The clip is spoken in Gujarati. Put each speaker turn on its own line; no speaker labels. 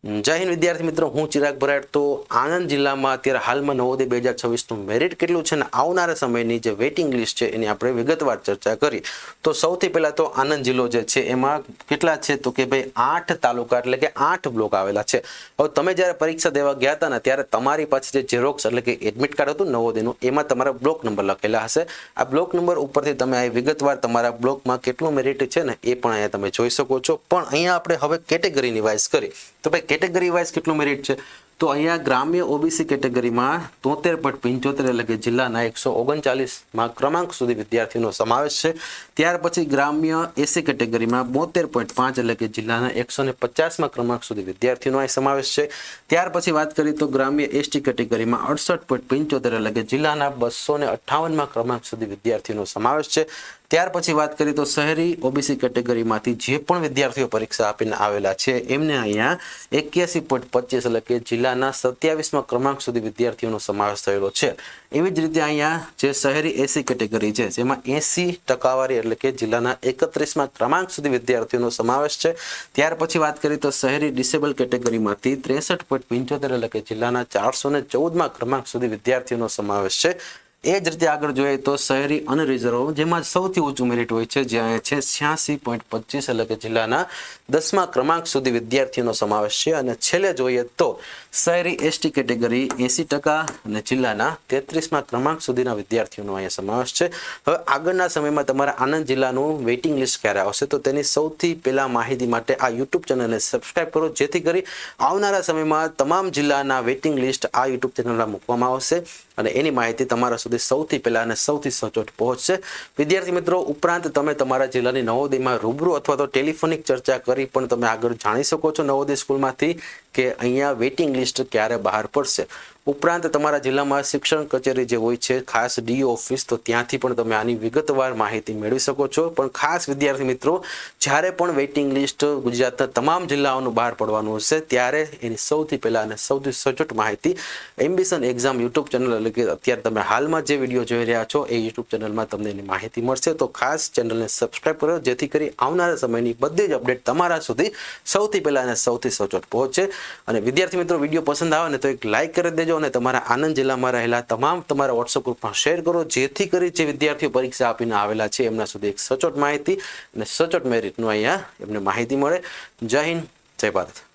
જય હિન્દ વિદ્યાર્થી મિત્રો, હું ચિરાગ ભરાડ। તો આણંદ જિલ્લામાં અત્યારે હાલમાં નવોદય 2026નું મેરિટ કેટલું છે ને આવનારા સમયની જે વેઇટિંગ લિસ્ટ છે એની આપણે વિગતવાર ચર્ચા કરી। તો સૌથી પહેલા તો આણંદ જિલ્લો જે છે એમાં કેટલા છે તો કે ભાઈ 8 તાલુકા એટલે કે 8 બ્લોક આવેલા છે। હવે તમે જ્યારે પરીક્ષા દેવા ગયા હતા ને ત્યારે તમારી પાસે જે ઝેરોક્સ એટલે કે એડમિટ કાર્ડ હતું નવોદયનું એમાં તમારા બ્લોક નંબર લખેલા હશે। આ બ્લોક નંબર ઉપરથી તમે આ વિગતવાર તમારા બ્લોકમાં કેટલું મેરિટ છે ને એ પણ અહીંયા તમે જોઈ શકો છો। પણ અહીંયા આપણે હવે કેટેગરીની વાઇઝ કરી તો ભાઈ કેટેગરી વાઇઝ કેટલું મેરિટ છે તો અહીંયા ગ્રામ્ય ઓબીસી કેટેગરીમાં 73.75 એટલે કે જિલ્લાના 139માં ક્રમાંક સુધી વિદ્યાર્થીઓનો સમાવેશ છે। ત્યાર પછી ગ્રામ્ય એસી કેટેગરીમાં 72.5 એટલે કે જિલ્લાના 150માં ક્રમાંક સુધી વિદ્યાર્થીઓનો અહીં સમાવેશ છે। ત્યાર પછી વાત કરીએ તો ગ્રામ્ય એસટી કેટેગરીમાં 68.75 એટલે કે જિલ્લાના 258માં ક્રમાંક સુધી વિદ્યાર્થીઓનો સમાવેશ છે। ત્યાર પછી વાત કરીએ તો શહેરી ઓબીસી કેટેગરીમાંથી જે પણ વિદ્યાર્થીઓ પરીક્ષા આપીને આવેલા છે એમને અહીંયા 81.25 એટલે કે જિલ્લાના 27માં ક્રમાંક સુધી વિદ્યાર્થીઓનો સમાવેશ થયેલો છે। એવી જ રીતે અહીંયા જે શહેરી એસી કેટેગરી છે જેમાં 80% એટલે કે જિલ્લાના 31માં ક્રમાંક સુધી વિદ્યાર્થીઓનો સમાવેશ છે। ત્યાર પછી વાત કરીએ તો શહેરી ડિસેબલ કેટેગરીમાંથી 63.75 એટલે કે જિલ્લાના 414માં ક્રમાંક સુધી વિદ્યાર્થીઓનો સમાવેશ છે। એ જ રીતે આગળ જોઈએ તો શહેરી અનરિઝર્વ જેમાં સૌથી ઊંચું મેરિટ હોય છે જ્યાં છે 86.25 એટલે કે જિલ્લાના 10મા ક્રમાંક સુધી વિદ્યાર્થીઓનો સમાવેશ છે। અને છેલ્લે જોઈએ તો શહેરી એસટી કેટેગરી 80% અને જિલ્લાના 33મા ક્રમાંક સુધીના વિદ્યાર્થીઓનો અહીંયા સમાવેશ છે। હવે આગળના સમયમાં તમારા આણંદ જિલ્લાનું વેઇટિંગ લિસ્ટ ક્યારે આવશે તો તેની સૌથી પહેલા માહિતી માટે આ યુટ્યુબ ચેનલને સબસ્ક્રાઇબ કરો જેથી કરી આવનારા સમયમાં તમામ જિલ્લાના વેઇટિંગ લિસ્ટ આ યુટ્યુબ ચેનલમાં મૂકવામાં આવશે અને એની માહિતી તમારા સુધી સૌથી પહેલા અને સૌથી સચોટ પહોંચશે। વિદ્યાર્થી મિત્રો, ઉપરાંત તમે તમારા જિલ્લાની નવોદયમાં રૂબરૂ અથવા તો ટેલિફોનિક ચર્ચા કરી પણ તમે આગળ જાણી શકો છો નવોદય સ્કૂલમાંથી કે અહીંયા વેઇટિંગ લિસ્ટ ક્યારે બહાર પડશે। ઉપરાંત તમારા જિલ્લામાં શિક્ષણ કચેરી જે હોય છે ખાસ ડીઓ ઓફિસ તો ત્યાંથી પણ તમે આની વિગતવાર માહિતી મેળવી શકો છો। પણ ખાસ વિદ્યાર્થી મિત્રો, જ્યારે પણ વેઇટિંગ લિસ્ટ ગુજરાતના તમામ જિલ્લાઓનું બહાર પડવાનું હશે ત્યારે એની સૌથી પહેલા અને સૌથી સચોટ માહિતી એમ્બિશન એક્ઝામ યુટ્યુબ ચેનલ એટલે કે અત્યારે તમે હાલમાં જે વિડીયો જોઈ રહ્યા છો એ યુટ્યુબ ચેનલમાં તમને એની માહિતી મળશે। તો ખાસ ચેનલને સબસ્ક્રાઇબ કરો જેથી કરી આવનારા સમયની બધી જ અપડેટ તમારા સુધી સૌથી પહેલા અને સૌથી સચોટ પહોંચે। અને વિદ્યાર્થી મિત્રો, વિડીયો પસંદ આવે ને તો એક લાઇક કરી દેજો અને તમારા આણંદ જિલ્લામાં રહેલા તમામ તમારા વોટ્સઅપ ગ્રુપમાં શેર કરો જેથી કરી જે વિદ્યાર્થીઓ પરીક્ષા આપીને આવેલા છે એમના સુધી એક સચોટ માહિતી અને સચોટ મેરિટનું અહીંયા એમને માહિતી મળે। જય હિન્દ, જય ભારત।